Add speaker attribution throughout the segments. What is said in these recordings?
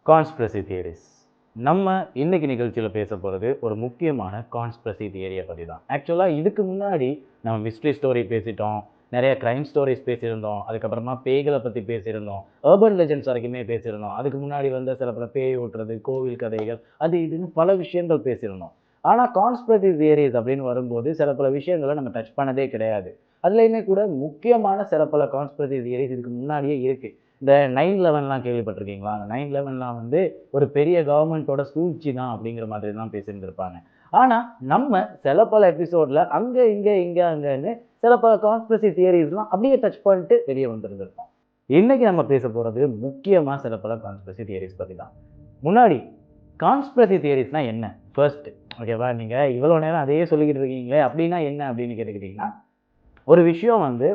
Speaker 1: Conspiracy theories. நம்ம இன்னைக்கு நிகழ்ச்சியில் பேச போகிறது ஒரு முக்கியமான கான்ஸ்பிரசி தியரியை பற்றி தான். ஆக்சுவலாக இதுக்கு முன்னாடி நம்ம மிஸ்ட்ரி ஸ்டோரி பேசிட்டோம், நிறைய க்ரைம் ஸ்டோரிஸ் பேசியிருந்தோம், அதுக்கப்புறமா பேய்களை பற்றி பேசியிருந்தோம், அர்பன் லெஜெண்ட்ஸ் வரைக்குமே பேசியிருந்தோம். அதுக்கு முன்னாடி வந்து சில பல பேய் ஓட்டுறது, கோவில் கதைகள், அது இதுன்னு பல விஷயங்கள் பேசியிருந்தோம். ஆனால் கான்ஸ்பிரசி தியரிஸ் அப்படின்னு வரும்போது சில பல விஷயங்களை நம்ம டச் பண்ணதே கிடையாது. அதுலேயுமே கூட முக்கியமான சில பல கான்ஸ்பிரசி தியரிஸ் இதுக்கு முன்னாடியே இருக்குது. இந்த 9/11 கேள்விப்பட்டிருக்கீங்களா? அந்த 9/11 வந்து ஒரு பெரிய கவர்மெண்ட்டோட சூழ்ச்சி தான் அப்படிங்கிற மாதிரி தான் பேசியிருந்திருப்பாங்க. ஆனால் நம்ம சில பல எபிசோடில் அங்கே இங்கே அங்கன்னு சில பல கான்ஸ்பிரசி தியரிஸ்லாம் அப்படியே டச் பண்ணிட்டு வெளியே வந்துருந்துருக்கோம். இன்னைக்கு நம்ம பேச போகிறது முக்கியமாக சில பல கான்ஸ்பிரசி தியரிஸ் பற்றி தான். முன்னாடி கான்ஸ்பிரசி தியரிஸ்னால் என்ன ஃபர்ஸ்ட், ஓகேவா? நீங்கள் இவ்வளோ நேரம் அதையே சொல்லிக்கிட்டு இருக்கீங்களே, அப்படின்னா என்ன அப்படின்னு கேட்டுக்கிட்டிங்கன்னா, ஒரு விஷயம் வந்து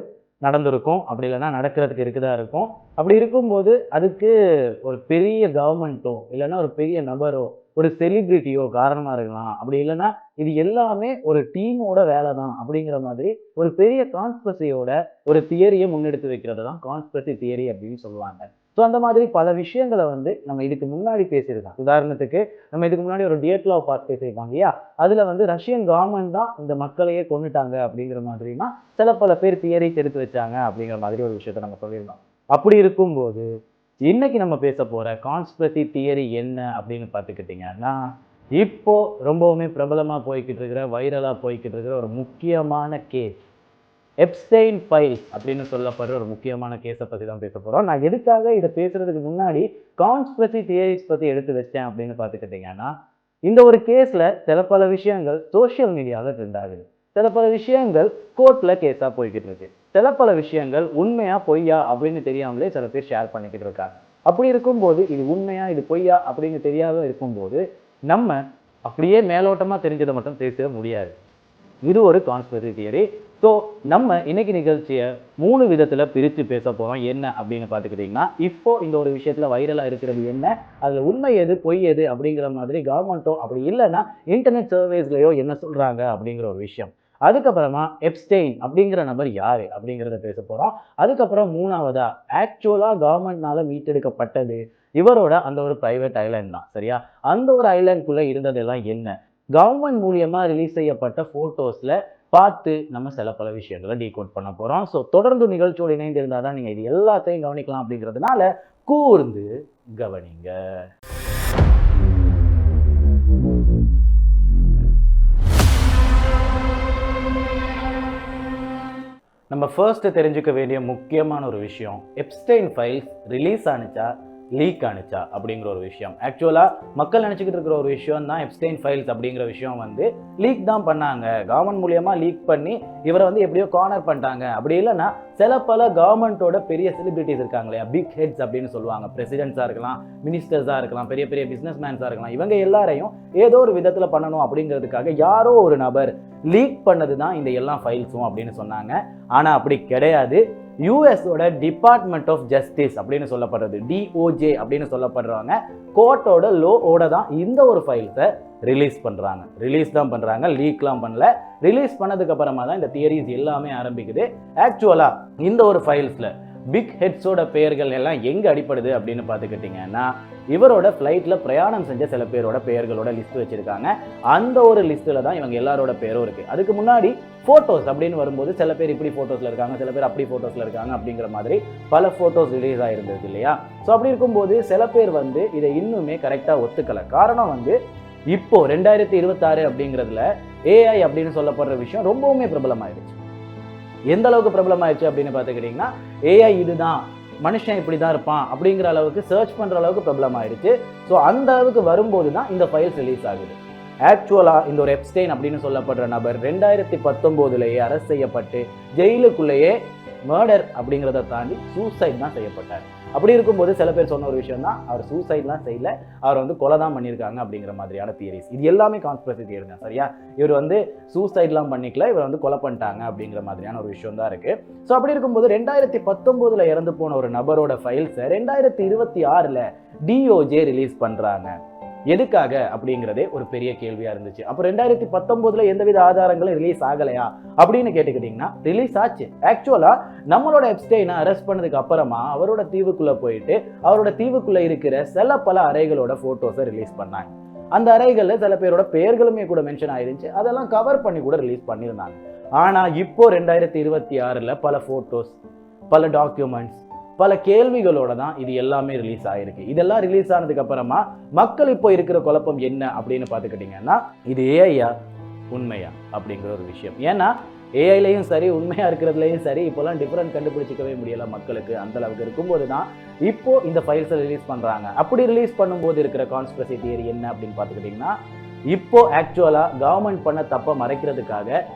Speaker 1: நடந்திருக்கும், அப்படி இல்லைன்னா நடக்கிறதுக்கு இருக்குதா இருக்கும். அப்படி இருக்கும்போது அதுக்கு ஒரு பெரிய கவர்மெண்ட்டோ இல்லைன்னா ஒரு பெரிய நபரோ ஒரு செலிபிரிட்டியோ காரணமாக இருக்கலாம். அப்படி இல்லைன்னா இது எல்லாமே ஒரு டீமோட வேலை தான் அப்படிங்கிற மாதிரி ஒரு பெரிய கான்ஸ்பிரசியோட ஒரு தியரியை முன்னெடுத்து வைக்கிறது தான் கான்ஸ்பிரசி தியரி அப்படின்னு சொல்லுவாங்க. ஸோ அந்த மாதிரி பல விஷயங்களை வந்து நம்ம இதுக்கு முன்னாடி பேசியிருக்கோம். உதாரணத்துக்கு நம்ம இதுக்கு முன்னாடி ஒரு டியேட்லா பார்ட் பேசியிருக்காங்க இல்லையா? அதில் வந்து ரஷ்யன் கவர்மெண்ட் தான் இந்த மக்களையே கொண்டுட்டாங்க அப்படிங்கிற மாதிரினா சில பல பேர் தியரிஸ் எடுத்து வச்சாங்க அப்படிங்கிற மாதிரி ஒரு விஷயத்த நம்ம சொல்லியிருந்தோம். அப்படி இருக்கும்போது இன்னைக்கு நம்ம பேச போகிற கான்ஸ்பிரசி தியரி என்ன அப்படின்னு பார்த்துக்கிட்டிங்கன்னா, இப்போ ரொம்பவுமே பிரபலமாக போய்கிட்டு இருக்கிற, வைரலாக போய்கிட்டு இருக்கிற ஒரு முக்கியமான கேஸ், எப்ஸ்டைன் ஃபைல்ஸ் அப்படின்னு சொல்லப்படுற ஒரு முக்கியமான கேஸை பற்றி தான் பேச போகிறோம். நான் எதுக்காக இதை பேசுகிறதுக்கு முன்னாடி கான்ஸ்பிரசி தியரிஸ் பற்றி எடுத்து வச்சேன் அப்படின்னு பார்த்துக்கிட்டிங்கன்னா, இந்த ஒரு கேஸில் சில பல விஷயங்கள் சோஷியல் மீடியாவில் ட்ரெண்ட் ஆகுது, சில பல விஷயங்கள் கோர்ட்டில் கேஸாக போய்கிட்டு இருக்கு, சில பல விஷயங்கள் உண்மையா பொய்யா அப்படின்னு தெரியாமலே சில பேர் ஷேர் பண்ணிக்கிட்டு இருக்காங்க. அப்படி இருக்கும்போது இது உண்மையா இது பொய்யா அப்படின்னு தெரியாத இருக்கும்போது நம்ம அப்படியே மேலோட்டமாக தெரிஞ்சதை மட்டும் பேச முடியாது. இது ஒரு கான்ஸ்பிரசி தியரி. ஸோ நம்ம இன்னைக்கு நிகழ்ச்சியை 3 விதத்தில் பிரித்து பேச போகிறோம். என்ன அப்படின்னு பார்த்துக்கிட்டிங்கன்னா, இப்போ இந்த ஒரு விஷயத்தில் வைரலாக இருக்கிறது என்ன, அதில் உண்மை எது பொய் எது அப்படிங்கிற மாதிரி கவர்மெண்ட்டோ அப்படி இல்லைன்னா இன்டர்நெட் சர்வேஸ்லையோ என்ன சொல்கிறாங்க அப்படிங்கிற ஒரு விஷயம். அதுக்கப்புறமா எப்ஸ்டைன் அப்படிங்கிற நபர் யார் அப்படிங்கிறத பேச போகிறோம். அதுக்கப்புறம் 3வதா ஆக்சுவலாக கவர்மெண்ட்னால மீட்டெடுக்கப்பட்டது இவரோட அந்த ஒரு ப்ரைவேட் ஐலாண்ட் தான், சரியா? அந்த ஒரு ஐலாண்டுக்குள்ளே இருந்ததெல்லாம் என்ன, கவர்மெண்ட் மூலியமாக ரிலீஸ் செய்யப்பட்ட ஃபோட்டோஸில் பார்த்து நம்ம சில பல விஷயங்களை டீகோட் பண்ண போகிறோம். ஸோ தொடர்ந்து நிகழ்ச்சியோடு இணைந்து இருந்தால் தான் நீங்கள் இது எல்லாத்தையும் கவனிக்கலாம் அப்படிங்கிறதுனால கூர்ந்து கவனிங்க. நம்ம ஃபர்ஸ்ட் தெரிஞ்சுக்க வேண்டிய முக்கியமான ஒரு விஷயம், எப்ஸ்டைன் ஃபைல்ஸ் ரிலீஸ் ஆனிச்சா லீக் ஆனிச்சா அப்படிங்கிற ஒரு விஷயம். ஆக்சுவலாக மக்கள் நினச்சிக்கிட்டு இருக்கிற ஒரு விஷயம் தான் எப்ஸ்டைன் ஃபைல்ஸ் அப்படிங்கிற விஷயம் வந்து லீக் தான் பண்ணாங்க, கவர்மெண்ட் மூலியமாக லீக் பண்ணி இவரை வந்து எப்படியோ கார்னர் பண்ணிட்டாங்க. அப்படி இல்லைன்னா சில பல கவர்மெண்ட்டோட பெரிய செலிபிரிட்டிஸ் இருக்காங்க இல்லையா, பிக் ஹெட்ஸ் அப்படின்னு சொல்லுவாங்க, பிரசிடென்ட்ஸாக இருக்கலாம், மினிஸ்டர்ஸாக இருக்கலாம், பெரிய பெரிய பிஸ்னஸ் மேன்ஸாக இருக்கலாம், இவங்க எல்லாரையும் ஏதோ ஒரு விதத்தில் பண்ணணும் அப்படிங்கிறதுக்காக யாரோ ஒரு நபர் லீக் பண்ணது தான் இந்த எல்லா ஃபைல்ஸும் அப்படின்னு சொன்னாங்க. ஆனால் அப்படி கிடையாது. யூஎஸோட டிபார்ட்மெண்ட் ஆஃப் ஜஸ்டிஸ் அப்படின்னு சொல்லப்படுறது, டிஓஜே அப்படின்னு சொல்லப்படுறவங்க கோர்ட்டோட லோவோட தான் இந்த ஒரு ஃபைல்ஸை ரிலீஸ் பண்ணுறாங்க. ரிலீஸ் தான் பண்ணுறாங்க, லீக்லாம் பண்ணல. ரிலீஸ் பண்ணதுக்கு அப்புறமா தான் இந்த தியரிஸ் எல்லாமே ஆரம்பிக்குது. ஆக்சுவலாக இந்த ஒரு ஃபைல்ஸில் பிக் ஹெட்ஸோட பெயர்கள் எல்லாம் எங்கே அடிப்படுது அப்படின்னு பார்த்துக்கிட்டிங்கன்னா, இவரோட ஃப்ளைட்டில் பிரயாணம் செஞ்ச சில பேரோட பெயர்களோட லிஸ்ட் வச்சுருக்காங்க. அந்த ஒரு லிஸ்ட்டில் தான் இவங்க எல்லாரோட பேரும் இருக்குது. அதுக்கு முன்னாடி ஃபோட்டோஸ் அப்படின்னு வரும்போது சில பேர் இப்படி ஃபோட்டோஸில் இருக்காங்க, சில பேர் அப்படி ஃபோட்டோஸில் இருக்காங்க அப்படிங்கிற மாதிரி பல ஃபோட்டோஸ் ரிலீஸ் ஆகிருந்தது இல்லையா? ஸோ அப்படி இருக்கும்போது சில பேர் வந்து இதை இன்னுமே கரெக்டாக ஒத்துக்கலை. காரணம் வந்து இப்போ 2026 அப்படிங்கிறதுல ஏஐ அப்படின்னு சொல்லப்படுற விஷயம் ரொம்பவுமே பிரபலமாயிடுச்சு. எந்த அளவுக்கு பிரபலமாயிடுச்சு அப்படின்னு பார்த்துக்கிட்டிங்கன்னா, ஏஐ இதுதான், மனுஷன் இப்படி தான் இருப்பான் அப்படிங்கிற அளவுக்கு சர்ச் பண்ணுற அளவுக்கு பிரபலமாயிடுச்சு. ஸோ அந்த அளவுக்கு வரும்போது தான் இந்த ஃபைல்ஸ் ரிலீஸ் ஆகுது. ஆக்சுவலாக இந்த ஒரு எப்ஸ்டைன் அப்படின்னு சொல்லப்படுற நபர் 2019 அரெஸ்ட் செய்யப்பட்டு ஜெயிலுக்குள்ளேயே மர்டர் அப்படிங்கிறத தாண்டி சூசைட் தான் செய்யப்பட்டார். அப்படி இருக்கும்போது சில பேர் சொன்ன ஒரு விஷயம் தான், அவர் சூசைட்லாம் செய்யல, அவர் வந்து கொலை தான் பண்ணியிருக்காங்க அப்படிங்கிற மாதிரியான தியரிஸ். இது எல்லாமே கான்ஸ்பிரசி தியரி தான், சரியா? இவர் வந்து சூசைட்லாம் பண்ணிக்கல, இவர் வந்து கொலை பண்ணிட்டாங்க அப்படிங்கிற மாதிரியான ஒரு விஷயம் தான் இருக்குது. ஸோ அப்படி இருக்கும்போது 2019 இறந்து போன ஒரு நபரோட ஃபைல்ஸை 2026 டிஓஜே ரிலீஸ் பண்ணுறாங்க. எதுக்காக அப்படிங்கிறதே ஒரு பெரிய கேள்வியா இருந்துச்சு. அப்போ 2019 எந்தவித ஆதாரங்களும் ரிலீஸ் ஆகலையா அப்படின்னு கேட்டுக்கிட்டீங்கன்னா ரிலீஸ் ஆச்சு. ஆக்சுவலா நம்மளோட எப்ஸ்டெயினை அரெஸ்ட் பண்ணதுக்கு அப்புறமா அவரோட தீவுக்குள்ள போயிட்டு அவரோட தீவுக்குள்ள இருக்கிற பல அறைகளோட போட்டோஸை ரிலீஸ் பண்ணாங்க. அந்த அறைகள்ல சில பேரோட பெயர்களுமே கூட மென்ஷன் ஆயிருந்துச்சு. அதெல்லாம் கவர் பண்ணி கூட ரிலீஸ் பண்ணியிருந்தாங்க. ஆனா இப்போ 2026 பல போட்டோஸ், பல டாக்குமெண்ட்ஸ், பல கேள்விகளோட தான் இது எல்லாமே ரிலீஸ் ஆயிருக்கு. இதெல்லாம் ரிலீஸ் ஆனதுக்கு அப்புறமா மக்கள் இப்போ இருக்கிற குழப்பம் என்ன அப்படின்னு பார்த்துக்கிட்டீங்கன்னா, இது ஏஐயா உண்மையா அப்படிங்கிற ஒரு விஷயம். ஏன்னா ஏஐலையும் சரி உண்மையா இருக்கிறதுலையும் சரி இப்போலாம் டிஃபரெண்ட் கண்டுபிடிச்சிக்கவே முடியல மக்களுக்கு. அந்த அளவுக்கு இருக்கும்போது தான் இப்போ இந்த ஃபைல்ஸை ரிலீஸ் பண்றாங்க. அப்படி ரிலீஸ் பண்ணும்போது இருக்கிற கான்ஸ்பிரசி தியரி என்ன அப்படின்னு பார்த்துக்கிட்டிங்கன்னா, இப்போ ஆக்சுவலா கவர்மெண்ட் பண்ண தப்பை மறைக்கிறதுக்காக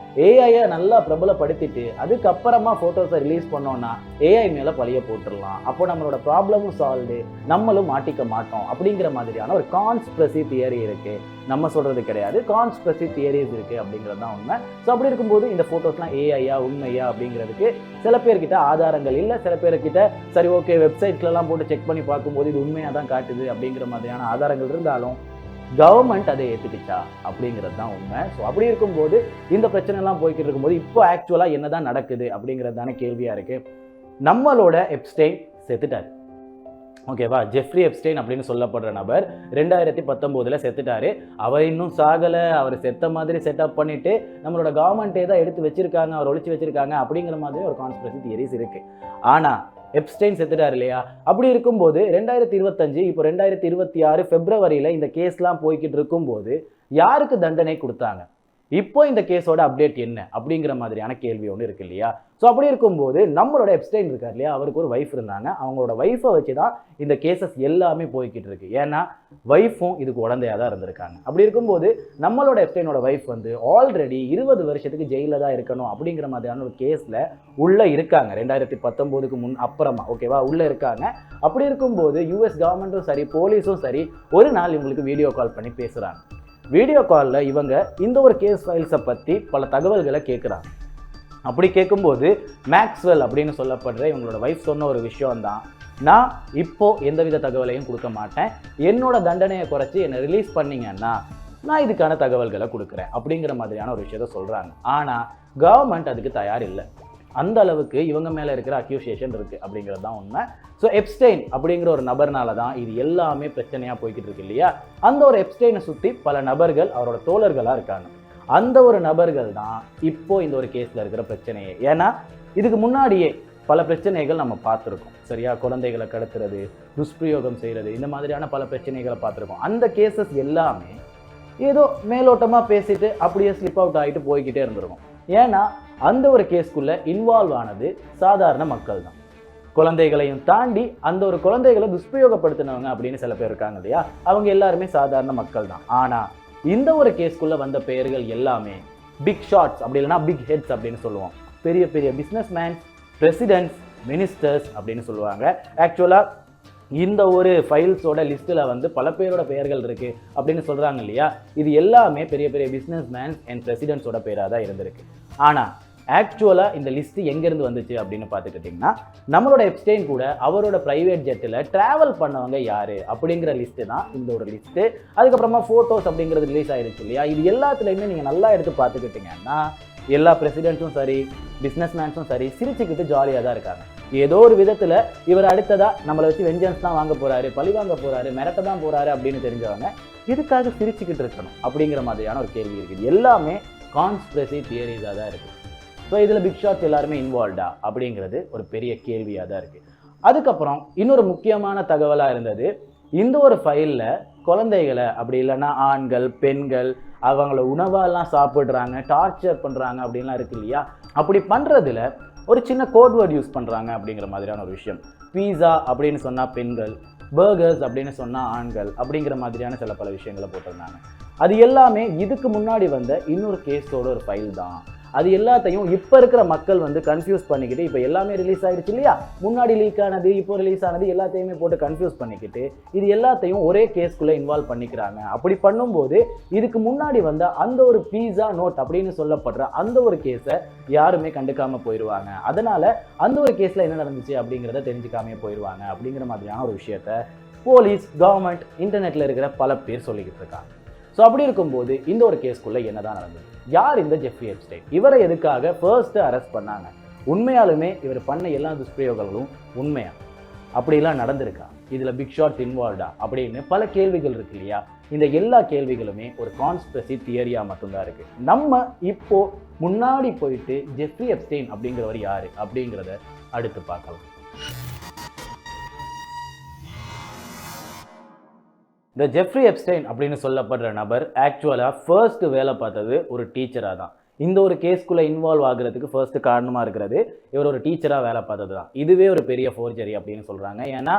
Speaker 1: ஏஐயை நல்லா பிரபலப்படுத்திட்டு அதுக்கப்புறமா போட்டோஸை ரிலீஸ் பண்ணோம்னா ஏஐ மேல பழிய போட்டுடலாம். அப்போ நம்மளோட ப்ராப்ளமும் சால்வ்டு, நம்மளும் மாட்டிக்க மாட்டோம் அப்படிங்கிற மாதிரியான ஒரு கான்ஸ்பிரசி தியரி இருக்கு. நம்ம சொல்றது கிடையாது, கான்ஸ்பிரசி தியரிஸ் இருக்கு அப்படிங்கிறது தான் உண்மை. ஸோ அப்படி இருக்கும்போது இந்த போட்டோஸ்லாம் ஏஐயா உண்மையா அப்படிங்கிறதுக்கு சில பேர்கிட்ட ஆதாரங்கள் இல்லை. சில பேர்கிட்ட சரி ஓகே வெப்சைட்ஸ்லாம் போட்டு செக் பண்ணி பார்க்கும்போது இது உண்மையாக தான் காட்டுது அப்படிங்கிற மாதிரியான ஆதாரங்கள் இருந்தாலும் கவர்மெண்ட் அதை ஏற்றுக்கிச்சா அப்படிங்கிறது தான் உண்மை. ஸோ அப்படி இருக்கும்போது இந்த பிரச்சனை எல்லாம் போய்கிட்டு இருக்கும்போது இப்போ ஆக்சுவலா என்னதான் நடக்குது அப்படிங்கிறது தானே கேள்வியா இருக்கு. நம்மளோட எப்ஸ்டெயின் செத்துட்டாரு. ஓகேவா, ஜெஃப்ரி எப்ஸ்டெயின் அப்படின்னு சொல்லப்படுற நபர் 2019 செத்துட்டாரு. அவர் இன்னும் சாகலை. அவர் செத்த மாதிரி செட்டப் பண்ணிட்டு நம்மளோட கவர்மெண்ட்டே தான் எடுத்து வச்சிருக்காங்க, அவர் ஒழிச்சு வச்சிருக்காங்க அப்படிங்கிற மாதிரி ஒரு கான்ஸ்பிரசி தியரிஸ் இருக்கு. ஆனா எப்ஸ்டெயின் செத்துட்டார் இல்லையா? அப்படி இருக்கும்போது 2025 இப்போ 2026 பிப்ரவரியில இந்த கேஸ்லாம் போய்கிட்டு இருக்கும்போது யாருக்கு தண்டனை கொடுத்தாங்க? இப்போ இந்த கேஸோட அப்டேட் என்ன அப்படிங்கிற மாதிரியான கேள்வி ஒன்று இருக்கு இல்லையா? ஸோ அப்படி இருக்கும்போது நம்மளோட எப்ஸ்டெயின் இருக்கார் இல்லையா, அவருக்கு ஒரு வைஃப் இருந்தாங்க. அவங்களோட வைஃபை வச்சு தான் இந்த கேசஸ் எல்லாமே போய்கிட்டு இருக்கு. ஏன்னா வைஃபும் இதுக்கு உடந்தையாக தான் இருந்திருக்காங்க. அப்படி இருக்கும்போது நம்மளோட எப்ஸ்டெயினோட வைஃப் வந்து ஆல்ரெடி 20 வருஷத்துக்கு ஜெயிலில் தான் இருக்கணும் அப்படிங்கிற மாதிரியான ஒரு கேஸில் உள்ளே இருக்காங்க. 2019க்கு முன் அப்புறமா ஓகேவா உள்ளே இருக்காங்க. அப்படி இருக்கும்போது யூஎஸ் கவர்மெண்ட்டும் சரி போலீஸும் சரி ஒரு நாள் இவங்களுக்கு வீடியோ கால் பண்ணி பேசுகிறாங்க. வீடியோ காலில் இவங்க இந்த ஒரு கேஸ் ஃபைல்ஸை பற்றி பல தகவல்களை கேட்குறாங்க. அப்படி கேட்கும்போது மேக்ஸ்வெல் அப்படின்னு சொல்லப்படுற இவங்களோட வைஃப் சொன்ன ஒரு விஷயம் தான், நான் இப்போ எந்தவித தகவலையும் கொடுக்க மாட்டேன், என்னோட தண்டனையை குறைச்சி என்னை ரிலீஸ் பண்ணீங்கன்னா நான் இதுக்கான தகவல்களை கொடுக்குறேன் அப்படிங்கிற மாதிரியான ஒரு விஷயத்த சொல்கிறாங்க. ஆனால் கவர்மெண்ட் அதுக்கு தயார் இல்லை. அந்த அளவுக்கு இவங்க மேலே இருக்கிற அக்யூசியேஷன் இருக்குது அப்படிங்கிறது தான் உண்மை. ஸோ எப்ஸ்டெயின் அப்படிங்கிற ஒரு நபர்னால தான் இது எல்லாமே பிரச்சனையாக போய்கிட்டு இருக்கு இல்லையா? அந்த ஒரு எப்ஸ்டெயினை சுற்றி பல நபர்கள் அவரோட தோழர்களாக இருக்காங்க. அந்த ஒரு நபர்கள் தான் இப்போ இந்த ஒரு கேஸில் இருக்கிற பிரச்சனையே. ஏன்னா இதுக்கு முன்னாடியே பல பிரச்சனைகள் நம்ம பார்த்துருக்கோம் சரியா? குழந்தைகளை கடத்துறது, துஷ்பிரயோகம் செய்கிறது, இந்த மாதிரியான பல பிரச்சனைகளை பார்த்துருக்கோம். அந்த கேசஸ் எல்லாமே ஏதோ மேலோட்டமாக பேசிட்டு அப்படியே ஸ்லிப் அவுட் ஆகிட்டு போய்கிட்டே இருந்திருக்கும். ஏன்னா அந்த ஒரு கேஸ்க்குள்ள இன்வால்வ் ஆனது சாதாரண மக்கள் தான். குழந்தைகளையும் தாண்டி அந்த ஒரு குழந்தைகளை துஷ்பிரயோகப்படுத்தினவங்க அப்படின்னு சில பேர் இருக்காங்க இல்லையா, அவங்க எல்லாருமே சாதாரண மக்கள் தான். ஆனால் இந்த ஒரு கேஸ்க்குள்ள வந்த பெயர்கள் எல்லாமே பிக் ஷாட்ஸ் அப்படி இல்லைன்னா பிக் ஹெட்ஸ் அப்படின்னு சொல்லுவோம். பெரிய பெரிய பிஸ்னஸ் மேன்ஸ், பிரசிடென்ட்ஸ், மினிஸ்டர்ஸ் அப்படின்னு சொல்லுவாங்க. ஆக்சுவலாக இந்த ஒரு ஃபைல்ஸோட லிஸ்ட்டில் வந்து பல பேரோட பெயர்கள் இருக்குது அப்படின்னு சொல்கிறாங்க இல்லையா? இது எல்லாமே பெரிய பெரிய பிஸ்னஸ் மேன்ஸ் அண்ட் பிரசிடென்ட்ஸோட பேராக தான் இருந்திருக்கு. ஆனால் ஆக்சுவலாக இந்த லிஸ்ட்டு எங்கேருந்து வந்துச்சு அப்படின்னு பார்த்துக்கிட்டிங்கன்னா, நம்மளோட எப்ஸ்டெயின் கூட அவரோட ப்ரைவேட் ஜெட்டில் ட்ராவல் பண்ணவங்க யார் அப்படிங்கிற லிஸ்ட்டு தான் இந்த ஒரு லிஸ்ட்டு. அதுக்கப்புறமா ஃபோட்டோஸ் அப்படிங்கிறது ரிலீஸ் ஆகிருச்சு இல்லையா? இது எல்லாத்துலேயுமே நீங்கள் நல்லா எடுத்து பார்த்துக்கிட்டிங்கன்னா எல்லா பிரசிடென்ட்ஸும் சரி பிஸ்னஸ் மேன்ஸும் சரி சிரிச்சுக்கிட்டு ஜாலியாக தான் இருக்காங்க. ஏதோ ஒரு விதத்தில் இவர் அடுத்ததாக நம்மளை வச்சு வெஞ்சன்ஸ் தான் வாங்க போகிறாரு, பழி வாங்க போகிறாரு, மிரட்ட தான் போகிறாரு அப்படின்னு தெரிஞ்சவங்க எதுக்காக சிரிச்சுக்கிட்டு இருக்கணும் அப்படிங்கிற மாதிரியான ஒரு கேள்வி இருக்குது. எல்லாமே கான்ஸ்பிரசி தியரிஸாக தான் இருக்குது. ஸோ இதில் பிக் ஷாட்ஸ் எல்லாருமே இன்வால்வ்டா அப்படிங்கிறது ஒரு பெரிய கேள்வியாக தான் இருக்குது. அதுக்கப்புறம் இன்னொரு முக்கியமான தகவலாக இருந்தது, இந்த ஒரு ஃபைலில் குழந்தைகளை அப்படி இல்லைன்னா ஆண்கள் பெண்கள் அவங்கள உணவெல்லாம் சாப்பிட்றாங்க, டார்ச்சர் பண்ணுறாங்க அப்படின்லாம் இருக்கு இல்லையா? அப்படி பண்ணுறதுல ஒரு சின்ன கோட்வேர்ட் யூஸ் பண்ணுறாங்க அப்படிங்கிற மாதிரியான ஒரு விஷயம். பீஸா அப்படின்னு சொன்னால் பெண்கள், பர்கர்ஸ் அப்படின்னு சொன்னால் ஆண்கள் அப்படிங்கிற மாதிரியான சில பல விஷயங்களை போட்டிருந்தாங்க. அது எல்லாமே இதுக்கு முன்னாடி வந்த இன்னொரு கேஸோட ஒரு ஃபைல் தான். அது எல்லாத்தையும் இப்போ இருக்கிற மக்கள் வந்து கன்ஃபியூஸ் பண்ணிக்கிட்டு, இப்போ எல்லாமே ரிலீஸ் ஆகிடுச்சு இல்லையா? முன்னாடி லீக் ஆனது இப்போ ரிலீஸ் ஆனது எல்லாத்தையுமே போட்டு கன்ஃபியூஸ் பண்ணிக்கிட்டு இது எல்லாத்தையும் ஒரே கேஸ்க்குள்ளே இன்வால்வ் பண்ணிக்கிறாங்க. அப்படி பண்ணும்போது இதுக்கு முன்னாடி வந்த அந்த ஒரு பீஸா நோட் அப்படின்னு சொல்லப்படுற அந்த ஒரு கேஸை யாருமே கண்டுக்காமல் போயிடுவாங்க. அதனால் அந்த ஒரு கேஸில் என்ன நடந்துச்சு அப்படிங்கிறத தெரிஞ்சுக்காமே போயிடுவாங்க அப்படிங்கிற மாதிரியான ஒரு விஷயத்த போலீஸ், கவர்மெண்ட், இன்டர்நெட்டில் இருக்கிற பல பேர் சொல்லிக்கிட்டு இருக்காங்க. ஸோ அப்படி இருக்கும்போது இந்த ஒரு கேஸ்க்குள்ளே என்னதான் நடந்தது? யார் இந்த ஜெஃப்ரி எப்ஸ்டைன்? இவரை எதுக்காக ஃபர்ஸ்ட் அரெஸ்ட் பண்ணாங்க? உண்மையாலுமே இவர் பண்ண எல்லா துஷ்பிரயோகங்களும் உண்மையா? அப்படிலாம் நடந்திருக்கா? இதில் பிக் ஷாட்ஸ் இன்வால்வ்டா அப்படின்னு பல கேள்விகள் இருக்கு இல்லையா? இந்த எல்லா கேள்விகளுமே ஒரு கான்ஸ்பிரசி தியரியா மட்டும்தான் இருக்கு. நம்ம இப்போ முன்னாடி போயிட்டு ஜெஃப்ரி எப்ஸ்டைன் அப்படிங்கிறவர் யாரு அப்படிங்கிறத அடுத்து பார்க்கலாம். இந்த ஜெஃப்ரி எப்ஸ்டைன் அப்படின்னு சொல்லப்படுற நபர் ஆக்சுவலாக ஃபர்ஸ்ட் வேலை பார்த்தது ஒரு டீச்சராக தான். இந்த ஒரு கேஸ்க்குள்ளே இன்வால்வ் ஆகுறதுக்கு ஃபர்ஸ்ட் காரணமாக இருக்கிறது இவர் ஒரு டீச்சராக வேலை பார்த்தது தான். இதுவே ஒரு பெரிய ஃபோர்ஜரி அப்படின்னு சொல்கிறாங்க. ஏன்னா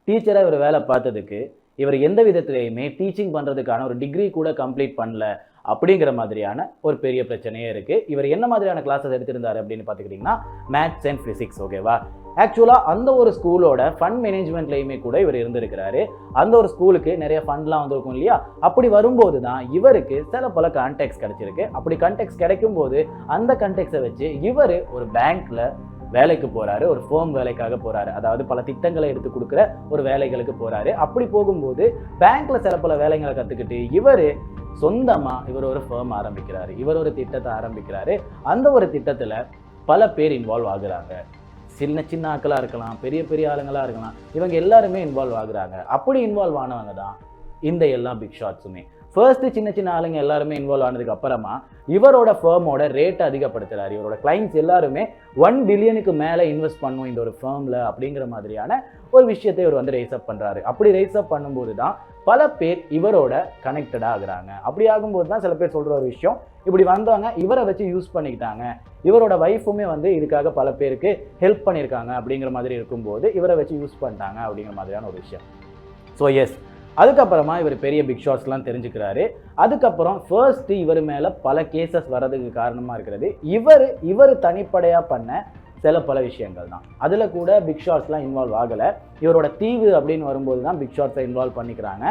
Speaker 1: டீச்சராக இவர் வேலை பார்த்ததுக்கு இவர் எந்த விதத்திலையுமே டீச்சிங் பண்ணுறதுக்கான ஒரு டிகிரி கூட கம்ப்ளீட் பண்ணல அப்படிங்கிற மாதிரியான ஒரு பெரிய பிரச்சனையே இருக்குது. இவர் என்ன மாதிரியான கிளாஸஸ் எடுத்திருந்தார் அப்படின்னு பார்த்துக்கிட்டிங்கன்னா மேத்ஸ் அண்ட் ஃபிசிக்ஸ். ஓகேவா? ஆக்சுவலாக அந்த ஒரு ஸ்கூலோட ஃபண்ட் மேனேஜ்மெண்ட்லையுமே கூட இவர் இருந்திருக்கிறாரு. அந்த ஒரு ஸ்கூலுக்கு நிறைய ஃபண்ட்லாம் வந்திருக்கும் இல்லையா? அப்படி வரும்போது தான் இவருக்கு சில பல கான்டெக்ட்ஸ் கிடைச்சிருக்கு. அப்படி கான்டெக்ட்ஸ் கிடைக்கும் போது அந்த கான்டெக்ட்ஸை வச்சு இவர் ஒரு பேங்க்ல வேலைக்கு போறாரு, ஒரு ஃபேம் வேலைக்காக போறாரு. அதாவது பல திட்டங்களை எடுத்து கொடுக்குற ஒரு வேலைகளுக்கு போறாரு. அப்படி போகும்போது பேங்க்ல சில பல வேலைகளை கற்றுக்கிட்டு இவர் சொந்தமாக இவர் ஒரு ஃபேம் ஆரம்பிக்கிறாரு, இவர் ஒரு திட்டத்தை ஆரம்பிக்கிறாரு. அந்த ஒரு திட்டத்தில் பல பேர் இன்வால்வ் ஆகுறாங்க. சின்ன சின்ன ஆட்களாக இருக்கலாம், பெரிய பெரிய ஆளுங்களாக இருக்கலாம், இவங்க எல்லாருமே இன்வால்வ் ஆகுறாங்க. அப்படி இன்வால்வ் ஆனவங்க தான் இந்த எல்லா பிக் ஷாட்ஸுமே. ஃபர்ஸ்ட்டு சின்ன சின்ன ஆளுங்க எல்லாருமே இன்வால்வ் ஆனதுக்கு அப்புறமா இவரோட ஃபேமோட ரேட்டை அதிகப்படுத்துறாரு. இவரோட கிளைண்ட்ஸ் எல்லாருமே 1 பில்லியனுக்கு மேலே இன்வெஸ்ட் பண்ணும் இந்த ஒரு ஃபேமில் அப்படிங்கிற மாதிரியான ஒரு விஷயத்தை இவர் வந்து ரைஸ் அப் பண்ணுறாரு. அப்படி ரைஸ் அப் பண்ணும்போது தான் பல பேர் இவரோட கனெக்டடாக ஆகுறாங்க. அப்படி ஆகும்போது தான் சில பேர் சொல்கிற ஒரு விஷயம், இப்படி வந்தவங்க இவரை வச்சு யூஸ் பண்ணிக்கிட்டாங்க, இவரோட ஒய்ஃபுமே வந்து இதுக்காக பல பேருக்கு ஹெல்ப் பண்ணியிருக்காங்க அப்படிங்கிற மாதிரி இருக்கும்போது இவரை வச்சு யூஸ் பண்ணிட்டாங்க அப்படிங்கிற மாதிரியான ஒரு விஷயம். ஸோ எஸ், அதுக்கப்புறமா இவர் பெரிய பிக் ஷாட்ஸ்லாம் தெரிஞ்சுக்கிறாரு. அதுக்கப்புறம் ஃபர்ஸ்ட் இவர் மேலே பல கேசஸ் வர்றதுக்கு காரணமாக இருக்கிறது இவர் தனிப்படையாக பண்ண சில பல விஷயங்கள் தான். அதில் கூட பிக் ஷாட்ஸ்லாம் இன்வால்வ் ஆகலை. இவரோட தீவு அப்படின்னு வரும்போது தான் பிக் ஷாட்ஸை இன்வால்வ் பண்ணிக்கிறாங்க.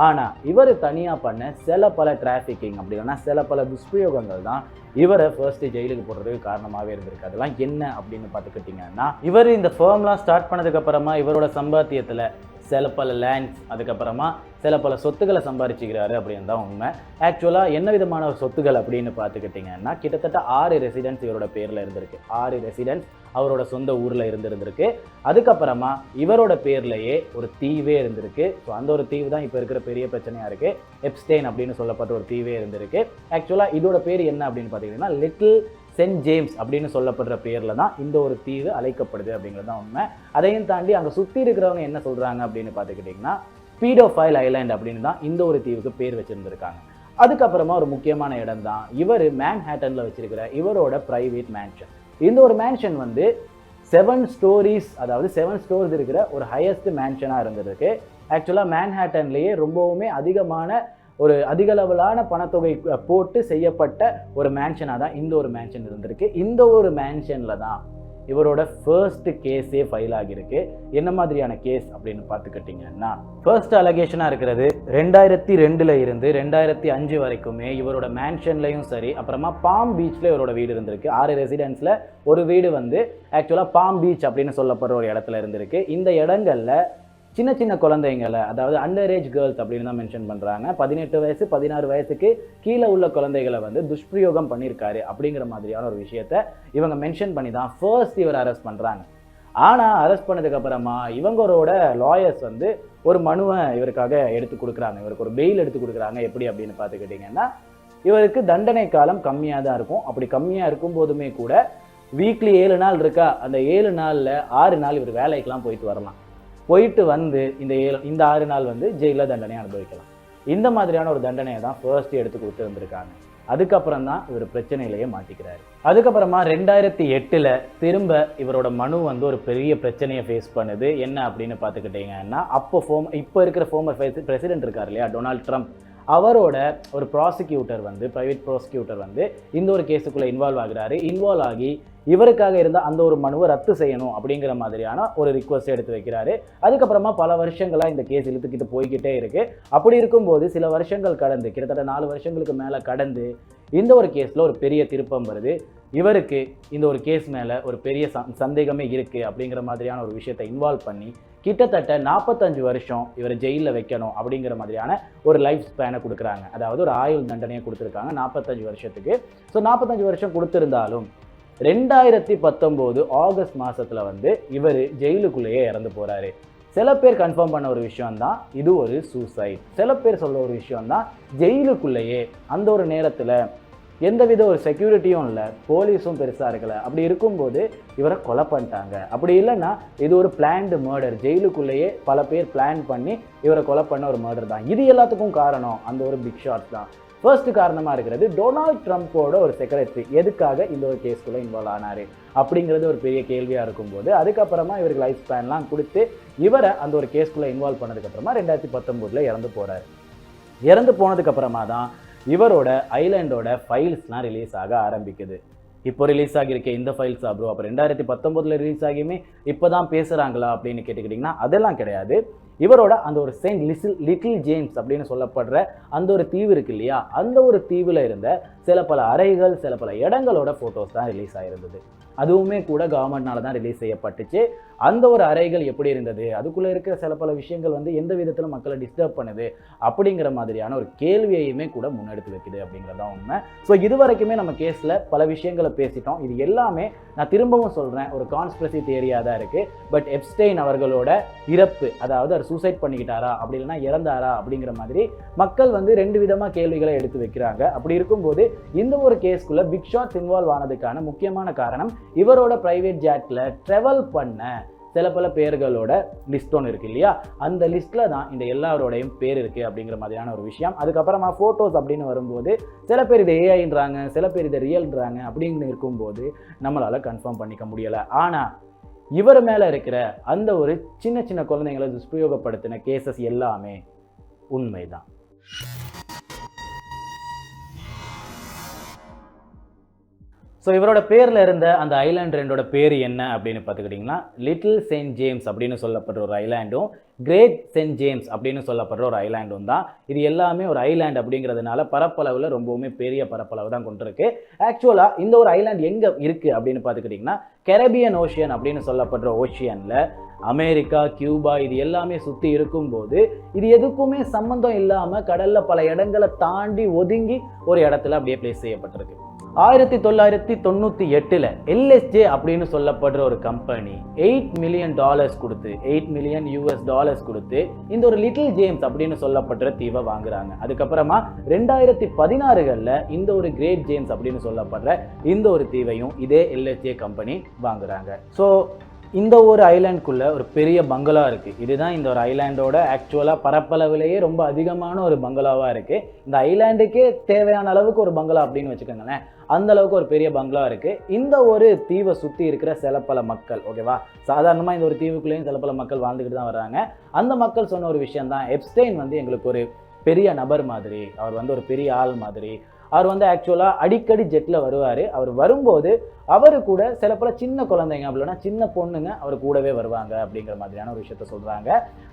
Speaker 1: ஆனால் இவர் தனியாக பண்ண சில பல டிராஃபிக்கிங் அப்படி இல்லைன்னா சில பல துஷ்பிரயோகங்கள் தான் இவரை ஃபர்ஸ்ட் ஜெயிலுக்கு போடுறதுக்கு காரணமாகவே இருந்திருக்கு. அதெல்லாம் என்ன அப்படின்னு பார்த்துக்கிட்டிங்கன்னா, இவர் இந்த ஃபேம்லாம் ஸ்டார்ட் பண்ணதுக்கப்புறமா இவரோட சம்பாத்தியத்தில் சில பல லேண்ட்ஸ், அதுக்கப்புறமா சில பல சொத்துக்களை சம்பாதிச்சுக்கிறாரு அப்படின்னு தான் உண்மை. ஆக்சுவலாக என்ன விதமான ஒரு சொத்துக்கள் அப்படின்னு பார்த்துக்கிட்டிங்கன்னா, கிட்டத்தட்ட 6 ரெசிடென்ஸ் இவரோட பேரில் இருந்திருக்கு. 6 ரெசிடென்ஸ் அவரோட சொந்த ஊரில் இருந்திருக்கு. அதுக்கப்புறமா இவரோட பேர்லேயே ஒரு தீவே இருந்திருக்கு. ஸோ அந்த ஒரு தீவு தான் இப்போ இருக்கிற பெரிய பிரச்சனையாக இருக்குது. எப்ஸ்டைன் அப்படின்னு சொல்லப்பட்ட ஒரு தீவே இருந்திருக்கு. ஆக்சுவலாக இதோட பேர் என்ன அப்படின்னு பார்த்தீங்கன்னா, லிட்டில் சென்ட் ஜேம்ஸ் அப்படின்னு சொல்லப்படுற பேரில் தான் இந்த ஒரு தீவு அழைக்கப்படுது அப்படிங்கிறது தான் உண்மை. அதையும் தாண்டி அங்கே சுற்றி இருக்கிறவங்க என்ன சொல்கிறாங்க அப்படின்னு பார்த்துக்கிட்டிங்கன்னா, பீடோஃபைல் ஐலாண்ட் அப்படின்னு தான் இந்த ஒரு தீவுக்கு பேர் வச்சுருந்துருக்காங்க. அதுக்கப்புறமா ஒரு முக்கியமான இடம் தான் இவர் மேன்ஹாட்டனில் வச்சிருக்கிற இவரோட ப்ரைவேட் மேன்ஷன். இந்த ஒரு மேன்ஷன் வந்து 7 ஸ்டோரிஸ், அதாவது 7 ஸ்டோர்ஸ் இருக்கிற ஒரு ஹையஸ்ட் மேன்ஷனாக இருந்திருக்கு. ஆக்சுவலாக மேன்ஹாட்டன்லேயே ரொம்பவுமே அதிக லெவலான பணத்தொகை போட்டு செய்யப்பட்ட ஒரு மேன்ஷனாக தான் இந்த ஒரு மேன்ஷன் இருந்திருக்கு. இந்த ஒரு மேன்ஷனில் தான் இவரோட ஃபர்ஸ்ட் கேஸே ஃபைல் ஆகியிருக்கு. என்ன மாதிரியான கேஸ் அப்படின்னு பார்த்துக்கிட்டிங்கன்னா, ஃபர்ஸ்ட் அலகேஷனாக இருக்கிறது 2002 இருந்து 2005 வரைக்குமே இவரோட மேன்ஷன்லையும் சரி, அப்புறமா பாம் பீச்சில் இவரோட வீடு இருந்திருக்கு. 6 ரெசிடென்ஸில் ஒரு வீடு வந்து ஆக்சுவலாக பாம் பீச் அப்படின்னு சொல்லப்படுற ஒரு இடத்துல இருந்திருக்கு. இந்த இடங்களில் சின்ன சின்ன குழந்தைங்களை, அதாவது அண்டர் ஏஜ் கேர்ள்ஸ் அப்படின்னு தான் மென்ஷன் பண்ணுறாங்க. 18 வயசு 16 வயசுக்கு கீழே உள்ள குழந்தைகளை வந்து துஷ்பிரயோகம் பண்ணியிருக்காரு அப்படிங்கிற மாதிரியான ஒரு விஷயத்தை இவங்க மென்ஷன் பண்ணி தான் ஃபர்ஸ்ட் இவர் அரெஸ்ட் பண்ணுறாங்க. ஆனால் அரெஸ்ட் பண்ணதுக்கப்புறமா இவங்களோட லாயர்ஸ் வந்து ஒரு மனுவை இவருக்காக எடுத்து கொடுக்குறாங்க. இவருக்கு ஒரு பெயில் எடுத்து கொடுக்குறாங்க. எப்படி அப்படின்னு பார்த்துக்கிட்டிங்கன்னா, இவருக்கு தண்டனை காலம் கம்மியாக தான் இருக்கும். அப்படி கம்மியாக இருக்கும் போதுமே கூட வீக்லி 7 நாள் இருக்கா, அந்த 7 நாளில் 6 நாள் இவர் வேலைக்கெலாம் போயிட்டு வரலாம். போயிட்டு வந்து இந்த 6 நாள் வந்து ஜெயிலில் தண்டனை அனுபவிக்கலாம். இந்த மாதிரியான ஒரு தண்டனையை தான் ஃபர்ஸ்ட் எடுத்து கொடுத்து வந்திருக்காங்க. அதுக்கப்புறம் தான் இவர் பிரச்சனையிலேயே மாட்டிக்கிறாரு. அதுக்கப்புறமா 2008 திரும்ப இவரோட மனு வந்து ஒரு பெரிய பிரச்சனையை ஃபேஸ் பண்ணுது. என்ன அப்படின்னு பார்த்துக்கிட்டிங்கன்னா, இப்போ இருக்கிற ஃபார்மர் பிரசிடென்ட் இருக்கார் இல்லையா, டொனால்ட் ட்ரம்ப், அவரோட ஒரு ப்ராசிக்யூட்டர் வந்து ப்ரைவேட் ப்ராசிக்யூட்டர் வந்து இந்த ஒரு கேஸுக்குள்ளே இன்வால்வ் ஆகுறாரு. இன்வால்வ் ஆகி இவருக்காக இருந்த அந்த ஒரு மனுவை ரத்து செய்யணும் அப்படிங்கிற மாதிரியான ஒரு ரிக்வஸ்ட் எடுத்து வைக்கிறாரு. அதுக்கப்புறமா பல வருஷங்களாக இந்த கேஸ் இழுத்துக்கிட்டு போய்கிட்டே இருக்கு. அப்படி இருக்கும்போது சில வருஷங்கள் கடந்து, கிட்டத்தட்ட 4 வருஷங்களுக்கு மேலே கடந்து இந்த ஒரு கேஸில் ஒரு பெரிய திருப்பம் வருது. இவருக்கு இந்த ஒரு கேஸ் மேலே ஒரு பெரிய சந்தேகமே இருக்குது அப்படிங்கிற மாதிரியான ஒரு விஷயத்தை இன்வால்வ் பண்ணி கிட்டத்தட்ட 45 வருஷம் இவரை ஜெயிலில் வைக்கணும் அப்படிங்கிற மாதிரியான ஒரு லைஃப் ஸ்பேனை கொடுக்குறாங்க. அதாவது ஒரு ஆயுள் தண்டனையை கொடுத்துருக்காங்க 45 வருஷத்துக்கு. ஸோ 45 வருஷம் கொடுத்துருந்தாலும் 2019 ஆகஸ்ட் மாதத்தில் வந்து இவர் ஜெயிலுக்குள்ளேயே இறந்து போகிறாரு. சில பேர் கன்ஃபார்ம் பண்ண ஒரு விஷயம்தான் இது ஒரு சூசைட். சில பேர் சொல்ல ஒரு விஷயம்தான் ஜெயிலுக்குள்ளேயே அந்த ஒரு நேரத்தில் எந்தவித ஒரு செக்யூரிட்டியும் இல்லை, போலீஸும் பெருசாக இருக்கலை. அப்படி இருக்கும்போது இவரை கொலை பண்ணிட்டாங்க. அப்படி இல்லைன்னா இது ஒரு பிளான்டு மர்டர், ஜெயிலுக்குள்ளேயே பல பேர் பிளான் பண்ணி இவரை கொலை பண்ண ஒரு மர்டர் தான். இது எல்லாத்துக்கும் காரணம் அந்த ஒரு பிக் ஷாட் தான். ஃபர்ஸ்ட் காரணமாக இருக்கிறது டொனால்ட் ட்ரம்ப்போட ஒரு செக்ரட்டரி எதுக்காக இந்த ஒரு கேஸ்க்குள்ளே இன்வால்வ் ஆனார் அப்படிங்கிறது ஒரு பெரிய கேள்வியாக இருக்கும்போது அதுக்கப்புறமா இவருக்கு லைஃப் ஸ்பேன்லாம் கொடுத்து இவரை அந்த ஒரு கேஸ்க்குள்ளே இன்வால்வ் பண்ணதுக்கப்புறமா 2019 இறந்து போகிறார். இறந்து போனதுக்கப்புறமா தான் இவரோட ஐலாண்டோட ஃபைல்ஸ்லாம் ரிலீஸ் ஆக ஆரம்பிக்குது. இப்போ ரிலீஸ் ஆகியிருக்க இந்த ஃபைல்ஸா ப்ரோ, அப்போ 2019 ரிலீஸ் ஆகியுமே இப்போ தான் பேசுகிறாங்களா அப்படின்னு கேட்டுக்கிட்டிங்கன்னா அதெல்லாம் கிடையாது. இவரோட அந்த ஒரு செயின்ட் லிட்டில் ஜேம்ஸ் அப்படின்னு சொல்லப்படுற அந்த ஒரு தீவு இருக்கு இல்லையா, அந்த ஒரு தீவில் இருந்த சில பல அறைகள், சில பல இடங்களோட ஃபோட்டோஸ் தான் ரிலீஸ் ஆகிருந்தது. அதுவுமே கூட கவர்மெண்ட்னால தான் ரிலீஸ் செய்யப்பட்டுச்சு. அந்த ஒரு அறைகள் எப்படி இருந்தது, அதுக்குள்ளே இருக்கிற சில பல விஷயங்கள் வந்து எந்த விதத்தில் மக்களை டிஸ்டர்ப் பண்ணுது அப்படிங்கிற மாதிரியான ஒரு கேள்வியையுமே கூட முன்னெடுத்து வைக்குது அப்படிங்கிறது தான் உண்மை. ஸோ இது வரைக்குமே நம்ம கேஸில் பல விஷயங்களை பேசிட்டோம். இது எல்லாமே நான் திரும்பவும் சொல்கிறேன் ஒரு கான்ஸ்பிரசி தியரியாக தான் இருக்குது. பட் எப்ஸ்டெயின் அவர்களோட இறப்பு, அதாவது அவர் சூசைட் பண்ணிக்கிட்டாரா அப்படி இல்லைன்னா இறந்தாரா அப்படிங்கிற மாதிரி மக்கள் வந்து 2 விதமாக கேள்விகளை எடுத்து வைக்கிறாங்க. அப்படி இருக்கும்போது இந்த ஒரு கேஸ்க்குள்ளே பிக் ஷாட்ஸ் இன்வால்வ் ஆனதுக்கான முக்கியமான காரணம் இவரோட பிரைவேட் ஜெட்ல ட்ராவல் பண்ண சில பல பேர்களோட லிஸ்ட் ஒன்று இருக்கு இல்லையா, அந்த லிஸ்ட்டில் தான் இந்த எல்லாரோடையும் பேர் இருக்குது அப்படிங்கிற மாதிரியான ஒரு விஷயம். அதுக்கப்புறமா ஃபோட்டோஸ் அப்படின்னு வரும்போது சில பேர் இதை ஏஐன்றாங்க, சில பேர் இதை ரியல்ன்றாங்க. அப்படின்னு இருக்கும்போது நம்மளால் கன்ஃபார்ம் பண்ணிக்க முடியலை. ஆனால் இவர் மேலே இருக்கிற அந்த ஒரு சின்ன சின்ன குழந்தைங்களை துஷ்பிரயோகப்படுத்தின கேசஸ் எல்லாமே உண்மைதான். ஸோ இவரோட பேரில் இருந்த அந்த ஐலாண்ட் 2ஓட பேர் என்ன அப்படின்னு பார்த்துக்கிட்டிங்கன்னா லிட்டில் செயின்ட் ஜேம்ஸ் அப்படின்னு சொல்லப்படுற ஒரு ஐலாண்டும் கிரேட் செயின்ட் ஜேம்ஸ் அப்படின்னு சொல்லப்படுற ஒரு ஐலாண்டும் தான். இது எல்லாமே ஒரு ஐலாண்ட் அப்படிங்கிறதுனால பரப்பளவில் ரொம்பவுமே பெரிய பரப்பளவு தான் கொண்டிருக்கு. ஆக்சுவலாக இந்த ஒரு ஐலாண்ட் எங்கே இருக்குது அப்படின்னு பார்த்துக்கிட்டிங்கன்னா கரேபியன் ஓஷியன் அப்படின்னு சொல்லப்படுற ஓஷியனில் அமெரிக்கா, கியூபா இது எல்லாமே சுற்றி இருக்கும்போது இது எதுக்குமே சம்மந்தம் இல்லாமல் கடலில் பல இடங்களை தாண்டி ஒதுங்கி ஒரு இடத்துல அப்படியே பிளேஸ் செய்யப்பட்டிருக்கு. 1998 எல்எஸ்ஜே அப்படின்னு சொல்லப்படுற ஒரு கம்பெனி $8 மில்லியன் கொடுத்து $8 மில்லியன் கொடுத்து இந்த ஒரு லிட்டில் ஜேம்ஸ் அப்படின்னு சொல்லப்படுற தீவை வாங்குறாங்க. அதுக்கப்புறமா 2016 இந்த ஒரு கிரேட் ஜேம்ஸ் அப்படின்னு சொல்லப்படுற இந்த ஒரு தீவையும் இதே எல்எஸ்ஜே கம்பெனி வாங்குறாங்க. ஸோ இந்த ஒரு ஐலாண்டுக்குள்ள ஒரு பெரிய பங்களா இருக்குது. இதுதான் இந்த ஒரு ஐலாண்டோட ஆக்சுவலாக பரப்பளவிலேயே ரொம்ப அதிகமான ஒரு பங்களாவாக இருக்குது. இந்த ஐலாண்டுக்கே தேவையான அளவுக்கு ஒரு பங்களா அப்படின்னு வச்சுக்கோங்களேன், அந்த அளவுக்கு ஒரு பெரிய பங்களா இருக்குது. இந்த ஒரு தீவை சுற்றி இருக்கிற சில பல மக்கள், ஓகேவா, சாதாரணமாக இந்த ஒரு தீவுக்குள்ளேயும் சில பல மக்கள் வாழ்ந்துக்கிட்டு தான் வர்றாங்க. அந்த மக்கள் சொன்ன ஒரு விஷயம் தான், எப்ஸ்டெயின் வந்து எங்களுக்கு ஒரு பெரிய நபர் மாதிரி, அவர் வந்து ஒரு பெரிய ஆள் மாதிரி. அவர் வந்து ஆக்சுவலாக அடிக்கடி ஜெட்டில் வருவார். அவர் வரும்போது அவரு கூட சில பல சின்ன குழந்தைங்க அப்படின்னா சின்ன பொண்ணுங்க அவர் கூடவே வருவாங்க அப்படிங்கிற மாதிரியான ஒரு விஷயத்த சொல்கிறாங்க.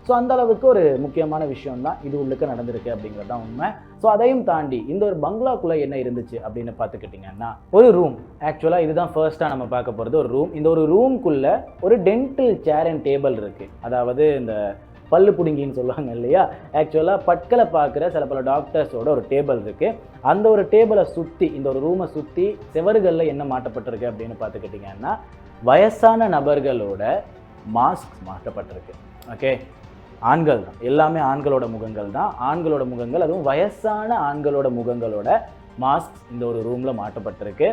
Speaker 1: ஸோ அந்த அளவுக்கு ஒரு முக்கியமான விஷயம் தான் இது உள்ளுக்கு நடந்திருக்கு அப்படிங்கிறது தான் உண்மை. ஸோ அதையும் தாண்டி இந்த ஒரு பங்களாக்குள்ளே என்ன இருந்துச்சு அப்படின்னு பார்த்துக்கிட்டிங்கன்னா ஒரு ரூம். ஆக்சுவலாக இதுதான் ஃபர்ஸ்ட்டாக நம்ம பார்க்க போகிறது ஒரு ரூம். இந்த ஒரு ரூம்குள்ளே ஒரு டென்டல் சேர் அண்ட் டேபிள் இருக்குது. அதாவது இந்த பல்லு பிடுங்கின்னு சொல்லுவாங்க இல்லையா, ஆக்சுவலாக பட்களை பார்க்குற சில பல டாக்டர்ஸோட ஒரு டேபிள் இருக்குது. அந்த ஒரு டேபிளை சுற்றி இந்த ஒரு ரூமை சுற்றி செவறுகளில் என்ன மாட்டப்பட்டிருக்கு அப்படின்னு பார்த்துக்கிட்டிங்கன்னா வயசான நபர்களோட மாஸ்க் மாட்டப்பட்டிருக்கு. ஓகே, ஆண்கள் தான், எல்லாமே ஆண்களோட முகங்கள் தான், ஆண்களோட முகங்கள், அதுவும் வயசான ஆண்களோட முகங்களோட மாஸ்க் இந்த ஒரு ரூமில் மாட்டப்பட்டிருக்கு.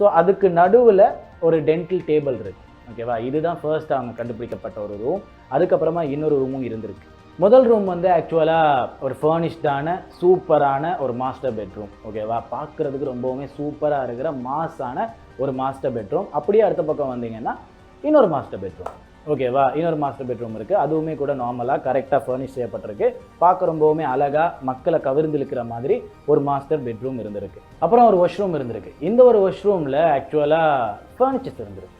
Speaker 1: ஸோ அதுக்கு நடுவில் ஒரு டென்டல் டேபிள் இருக்குது. ஓகேவா, இதுதான் ஃபர்ஸ்ட் அவங்க கண்டுபிடிக்கப்பட்ட ஒரு ரூம். அதுக்கப்புறமா இன்னொரு ரூமும் இருந்திருக்கு. முதல் ரூம் வந்து ஆக்சுவலாக ஒரு ஃபர்னிஷ்டான சூப்பரான ஒரு மாஸ்டர் பெட்ரூம். ஓகேவா, பார்க்குறதுக்கு ரொம்பவுமே சூப்பராக இருக்கிற மாஸான ஒரு மாஸ்டர் பெட்ரூம். அப்படியே அடுத்த பக்கம் வந்தீங்கன்னா இன்னொரு மாஸ்டர் பெட்ரூம். ஓகேவா, இன்னொரு மாஸ்டர் பெட்ரூம் இருக்குது. அதுவுமே கூட நார்மலாக கரெக்டாக ஃபர்னிஷ் செய்யப்பட்டிருக்கு. பார்க்க ரொம்பவுமே அழகாக மக்களை கவிர்ந்திருக்கிற மாதிரி ஒரு மாஸ்டர் பெட்ரூம் இருந்திருக்கு. அப்புறம் ஒரு வாஷ்ரூம் இருந்திருக்கு. இந்த ஒரு வாஷ்ரூமில் ஆக்சுவலாக ஃபர்னிச்சர்ஸ் இருந்திருக்கு.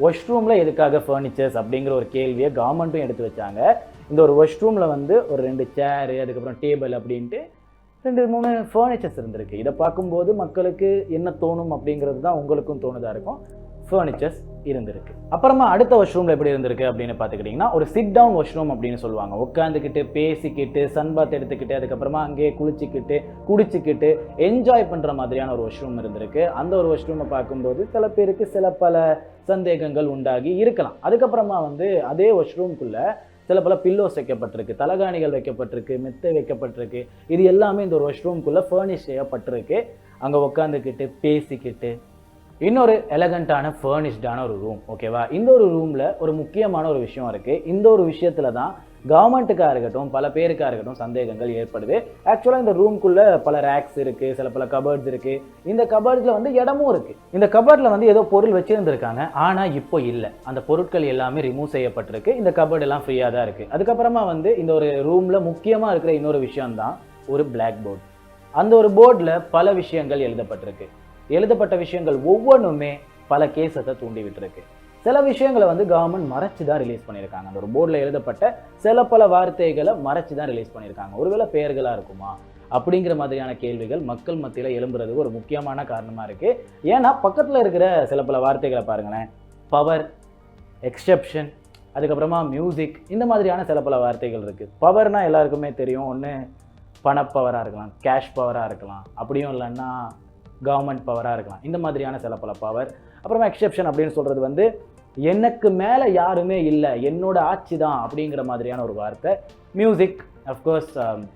Speaker 1: வாஷ்ரூமில் எதுக்காக ஃபர்னிச்சர்ஸ் அப்படிங்கிற ஒரு கேள்வியை கவர்மெண்ட்டும் எடுத்து வச்சாங்க. இந்த ஒரு வாஷ்ரூமில் வந்து ஒரு 2 சேரு, அதுக்கப்புறம் டேபிள் அப்படின்ட்டு 2 3 ஃபர்னிச்சர்ஸ் இருந்திருக்கு. இதை பார்க்கும்போது மக்களுக்கு என்ன தோணும் அப்படிங்கிறது தான் உங்களுக்கும் தோணுதா இருக்கும். ஃபர்னிச்சர்ஸ் இருந்திருக்கு. அப்புறமா அடுத்த வாஷ்ரூமில் எப்படி இருந்திருக்கு அப்படின்னு பார்த்துக்கிட்டிங்கன்னா, ஒரு சிட் டவுன் வாஷ்ரூம் அப்படின்னு சொல்லுவாங்க. உட்காந்துக்கிட்டு பேசிக்கிட்டு சன்பாத் எடுத்துக்கிட்டு அதுக்கப்புறமா அங்கேயே குளிச்சுக்கிட்டு குடிச்சிக்கிட்டு என்ஜாய் பண்ணுற மாதிரியான ஒரு வாஷ்ரூம் இருந்திருக்கு. அந்த ஒரு வாஷ்ரூமை பார்க்கும்போது சில பேருக்கு சில பல சந்தேகங்கள் உண்டாகி இருக்கலாம். அதுக்கப்புறமா அதே வாஷ்ரூம்குள்ளே சில பல பில்லோஸ் வைக்கப்பட்டிருக்கு, தலகாணிகள் வைக்கப்பட்டிருக்கு, மெத்தை வைக்கப்பட்டிருக்கு. இது எல்லாமே இந்த ஒரு வாஷ்ரூம்குள்ளே ஃபர்னிஷ் செய்யப்பட்டிருக்கு. அங்கே உட்காந்துக்கிட்டு பேசிக்கிட்டு இன்னொரு எலகண்டான ஃபர்னிஷ்டான ஒரு ரூம். ஓகேவா? இந்த ஒரு ரூமில் ஒரு முக்கியமான ஒரு விஷயம் இருக்குது. இந்த ஒரு விஷயத்தில் தான் கவர்மெண்ட்டுக்காக இருக்கட்டும் பல பேருக்காக இருக்கட்டும் சந்தேகங்கள் ஏற்படுது. ஆக்சுவலாக இந்த ரூம்குள்ளே பல ரேக்ஸ் இருக்குது, சில பல கபர்ட்ஸ் இருக்குது. இந்த கபர்ட்ஸில் இடமும் இருக்குது. இந்த கபர்டில் ஏதோ பொருள் வச்சுருந்துருக்காங்க, ஆனால் இப்போ இல்லை. அந்த பொருட்கள் எல்லாமே ரிமூவ் செய்யப்பட்டிருக்கு. இந்த கபர்ட் எல்லாம் ஃப்ரீயாக தான் இருக்குது. அதுக்கப்புறமா இந்த ஒரு ரூமில் முக்கியமாக இருக்கிற இன்னொரு விஷயம்தான் ஒரு பிளாக் போர்டு. அந்த ஒரு போர்டில் பல விஷயங்கள் எழுதப்பட்டிருக்கு. எழுதப்பட்ட விஷயங்கள் ஒவ்வொன்றுமே பல கேஸத்தை தூண்டி விட்டுருக்கு. சில விஷயங்களை கவர்மெண்ட் மறைச்சு தான் ரிலீஸ் பண்ணியிருக்காங்க. அந்த ஒரு போர்டில் எழுதப்பட்ட சில பல வார்த்தைகளை மறைச்சு தான் ரிலீஸ் பண்ணியிருக்காங்க. ஒருவேளை பெயர்களாக இருக்குமா அப்படிங்கிற மாதிரியான கேள்விகள் மக்கள் மத்தியில் எழும்புறதுக்கு ஒரு முக்கியமான காரணமாக இருக்குது. ஏன்னா பக்கத்தில் இருக்கிற சில பல வார்த்தைகளை பாருங்களேன். பவர், எக்ஸெப்ஷன், அதுக்கப்புறமா மியூசிக், இந்த மாதிரியான சில பல வார்த்தைகள் இருக்குது. பவர்னால் எல்லாருக்குமே தெரியும். ஒன்று பணப்பவராக இருக்கலாம், கேஷ் பவராக இருக்கலாம், அப்படியும் இல்லைன்னா கவர்மெண்ட் பவராக இருக்கலாம். இந்த மாதிரியான சில பல பவர். அப்புறமா எக்ஸெப்ஷன் அப்படின்னு சொல்கிறது எனக்கு மேலே யாருமே இல்லை, என்னோட ஆட்சி தான் அப்படிங்கிற மாதிரியான ஒரு வார்த்தை. மியூசிக், அஃப்கோர்ஸ்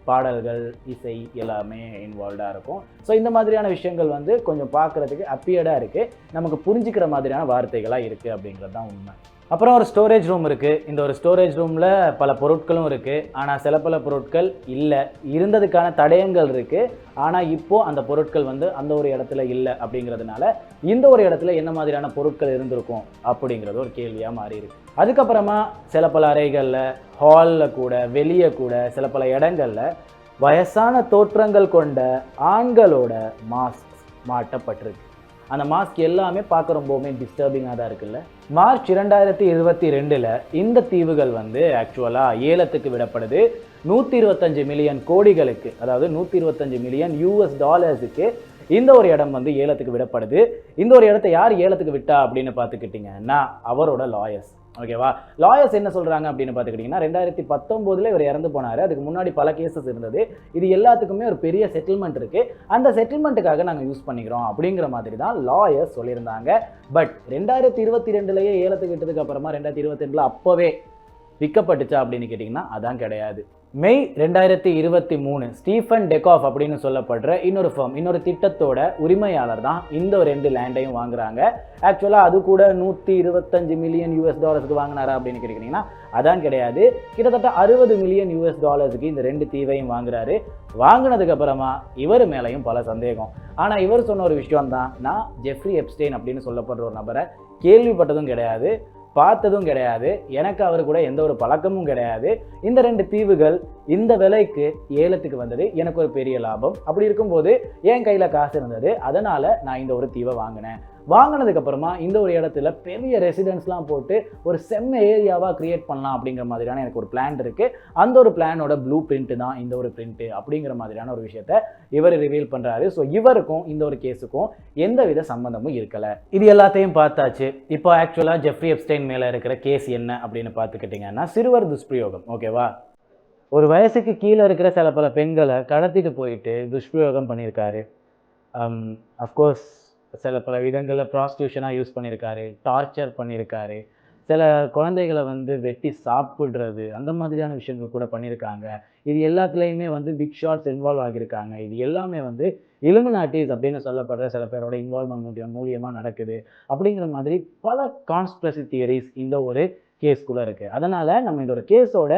Speaker 1: பாடல்கள், இசை எல்லாமே இன்வால்வ்டாக இருக்கும். ஸோ இந்த மாதிரியான விஷயங்கள் கொஞ்சம் பார்க்குறதுக்கு அப்பியர்டாக இருக்குது, நமக்கு புரிஞ்சிக்கிற மாதிரியான வார்த்தைகளாக இருக்குது அப்படிங்கிறது தான் உண்மை. அப்புறம் ஒரு ஸ்டோரேஜ் ரூம் இருக்குது. இந்த ஒரு ஸ்டோரேஜ் ரூமில் பல பொருட்களும் இருக்குது. ஆனால் சில பல பொருட்கள் இல்லை, இருந்ததுக்கான தடயங்கள் இருக்குது. ஆனால் இப்போது அந்த பொருட்கள் அந்த ஒரு இடத்துல இல்லை. அப்படிங்கிறதுனால இந்த ஒரு இடத்துல என்ன மாதிரியான பொருட்கள் இருந்திருக்கும் அப்படிங்கிறது ஒரு கேள்வியாக மாறி இருக்கு. அதுக்கப்புறமா சில பல அறைகளில், ஹாலில் கூட, வெளியே கூட சில பல இடங்களில் வயசான தோற்றங்கள் கொண்ட ஆண்களோட மாஸ்க் மாட்டப்பட்டிருக்கு. அந்த மாஸ்க் எல்லாமே பார்க்க ரொம்பவுமே டிஸ்டர்பிங்காக தான் இருக்குல்ல. மார்ச் 2022 இந்த தீவுகள் ஆக்சுவலாக ஏலத்துக்கு விடப்படுது. 125 மில்லியன் கோடிகளுக்கு, அதாவது 125 மில்லியன் US டாலர்ஸுக்கு இந்த ஒரு இடம் ஏலத்துக்கு விடப்படுது. இந்த ஒரு இடத்த யார் ஏலத்துக்கு விட்டா அப்படின்னு பார்த்துக்கிட்டிங்கன்னா அவரோட லாயர்ஸ். ஓகேவா? லாயர்ஸ் என்ன சொல்கிறாங்க அப்படின்னு பார்த்துக்கிட்டிங்கன்னா 2019 இவர் இறந்து போனார். அதுக்கு முன்னாடி பல கேசஸ் இருந்தது. இது எல்லாத்துக்குமே ஒரு பெரிய செட்டில்மெண்ட் இருக்குது. அந்த செட்டில்மெண்ட்டுக்காக நாங்கள் யூஸ் பண்ணிக்கிறோம் அப்படிங்கிற மாதிரி தான் லாயர்ஸ் சொல்லியிருந்தாங்க. பட் 2022 ஏலத்துக்கு விட்டதுக்கு அப்புறமா 2022 அப்போவே விற்கப்பட்டுச்சா அப்படின்னு கேட்டிங்கன்னா அதான் கிடையாது. மே 2023 ஸ்டீஃபன் டெகாஃப் அப்படின்னு சொல்லப்படுற இன்னொரு ஃபர்ம், இன்னொரு திட்டத்தோட உரிமையாளர் தான் இந்த 2 லேண்டையும் வாங்குறாங்க. ஆக்சுவலாக அது கூட 125 மில்லியன் US டாலர்ஸுக்கு வாங்கினாரா அப்படின்னு கேட்டிங்கன்னா அதான் கிடையாது. கிட்டத்தட்ட 60 மில்லியன் US டாலர்ஸுக்கு இந்த 2 தீவையும் வாங்குறாரு. வாங்கினதுக்கு அப்புறமா இவர் மேலேயும் பல சந்தேகம். ஆனால் இவர் சொன்ன ஒரு விஷயம் தான், நான் ஜெஃப்ரி எப்ஸ்டெயின் அப்படின்னு சொல்லப்படுற ஒரு நபரை கேள்விப்பட்டதும் கிடையாது, பார்த்ததும் கிடையாது, எனக்கு அவர் கூட எந்த ஒரு பழக்கமும் கிடையாது. இந்த 2 தீவுகள் இந்த விலைக்கு ஏலத்துக்கு வந்தது எனக்கு ஒரு பெரிய லாபம். அப்படி இருக்கும்போது என் கையில் காசு இருந்தது, அதனால் நான் இந்த ஒரு தீவை வாங்கினேன். வாங்கினதுக்கப்புறமா இந்த ஒரு இடத்துல பெரிய ரெசிடென்ஸ்லாம் போட்டு ஒரு செம்ம ஏரியாவாக க்ரியேட் பண்ணலாம் அப்படிங்கிற மாதிரியான எனக்கு ஒரு பிளான் இருக்குது. அந்த ஒரு பிளானோட ப்ளூ பிரிண்ட்டு தான் இந்த ஒரு பிரிண்ட்டு அப்படிங்கிற மாதிரியான ஒரு விஷயத்த இவர் ரிவீல் பண்ணுறாரு. ஸோ இவருக்கும் இந்த ஒரு கேஸுக்கும் எந்தவித சம்மந்தமும் இருக்கலை. இது எல்லாத்தையும் பார்த்தாச்சு. இப்போ ஆக்சுவலாக ஜெஃப்ரி எப்ஸ்டெயின் மேலே இருக்கிற கேஸ் என்ன அப்படின்னு பார்த்துக்கிட்டிங்கன்னா சிறுவர் துஷ்பிரயோகம். ஓகேவா? ஒரு வயசுக்கு கீழே இருக்கிற சில பல பெண்களை கடத்திட்டு போயிட்டு துஷ்பிரயோகம் பண்ணியிருக்காரு. அஃப்கோர்ஸ் சில பல விதங்களில் ப்ராஸ்டியூஷனாக யூஸ் பண்ணியிருக்காரு, டார்ச்சர் பண்ணியிருக்காரு, சில குழந்தைகளை வெட்டி சாப்பிட்றது, அந்த மாதிரியான விஷயங்கள் கூட பண்ணியிருக்காங்க. இது எல்லாத்துலேயுமே பிக் ஷாட்ஸ் இன்வால்வ் ஆகியிருக்காங்க. இது எல்லாமே இலுமினாட்டிஸ் அப்படின்னு சொல்லப்படுற சில பேரோட இன்வால்வ்மெண்ட் மூலியமாக நடக்குது அப்படிங்கிற மாதிரி பல கான்ஸ்பிரசி தியரிஸ் இந்த ஒரு கேஸ்குள்ளே இருக்குது. அதனால் நம்ம இந்த ஒரு கேஸோட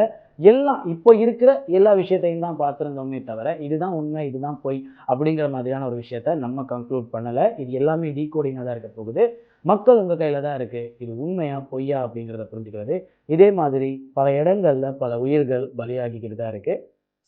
Speaker 1: எல்லாம் இப்போ இருக்கிற எல்லா விஷயத்தையும் தான் பார்த்துருந்தோமே தவிர இதுதான் உண்மை இதுதான் பொய் அப்படிங்கிற மாதிரியான ஒரு விஷயத்த நம்ம கன்க்ளூட் பண்ணலை. இது எல்லாமே டீகோடிங்காக தான் இருக்க போகுது. மக்கள் உங்கள் கையில் தான் இருக்குது. இது உண்மையா பொய்யா அப்படிங்கிறத புரிஞ்சுக்கிறது. இதே மாதிரி பல இடங்களில் பல உயிர்கள் பலியாகிக்கிட்டு தான் இருக்குது.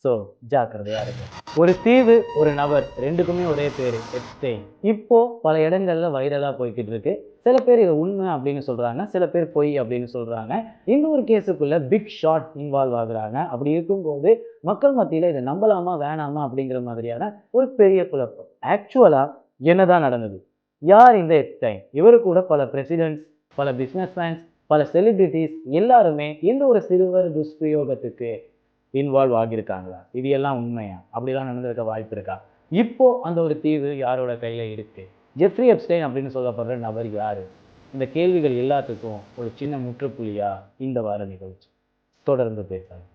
Speaker 1: ஸோ ஜாக்கிரதையாக இருக்குது. ஒரு தீவு, ஒரு நபர், ரெண்டுக்குமே ஒரே பேரு எப்ஸ்டெயின். இப்போ பல இடங்கள்ல வைரலா போய்க்கிட்டு இருக்கு. சில பேர் இது உண்மை அப்படின்னு சொல்றாங்க, சில பேர் பொய் அப்படின்னு சொல்றாங்க. இன்னொரு கேஸுக்குள்ள பிக் ஷாட் இன்வால்வ் ஆகுறாங்க. அப்படி இருக்கும்போது மக்கள் மத்தியில இதை நம்பலாமா வேணாமா அப்படிங்கிற மாதிரியான ஒரு பெரிய குழப்பம். ஆக்சுவலா என்னதான் நடந்தது? யார் இந்த எப்ஸ்டைன்? இவரு கூட பல பிரசிடென்ட்ஸ், பல பிசினஸ் மேன்ஸ், பல செலிபிரிட்டிஸ் எல்லாருமே இந்த ஒரு சிறுவர் துஷ்பிரயோகத்துக்கு இன்வால்வ் ஆகியிருக்காங்களா? இது எல்லாம் உண்மையா? அப்படிலாம் நடந்திருக்க வாய்ப்பு இருக்கா? இப்போ அந்த ஒரு தீவு யாரோட கையில இருக்கு? ஜெஃப்ரி எப்ஸ்டைன் அப்படின்னு சொல்லப்படுற நபர் யாரு? இந்த கேள்விகள் எல்லாத்துக்கும் ஒரு சின்ன முற்றுப்புள்ளியா இந்த வார நிகழ்ச்சி. தொடர்ந்து பேசலாம்.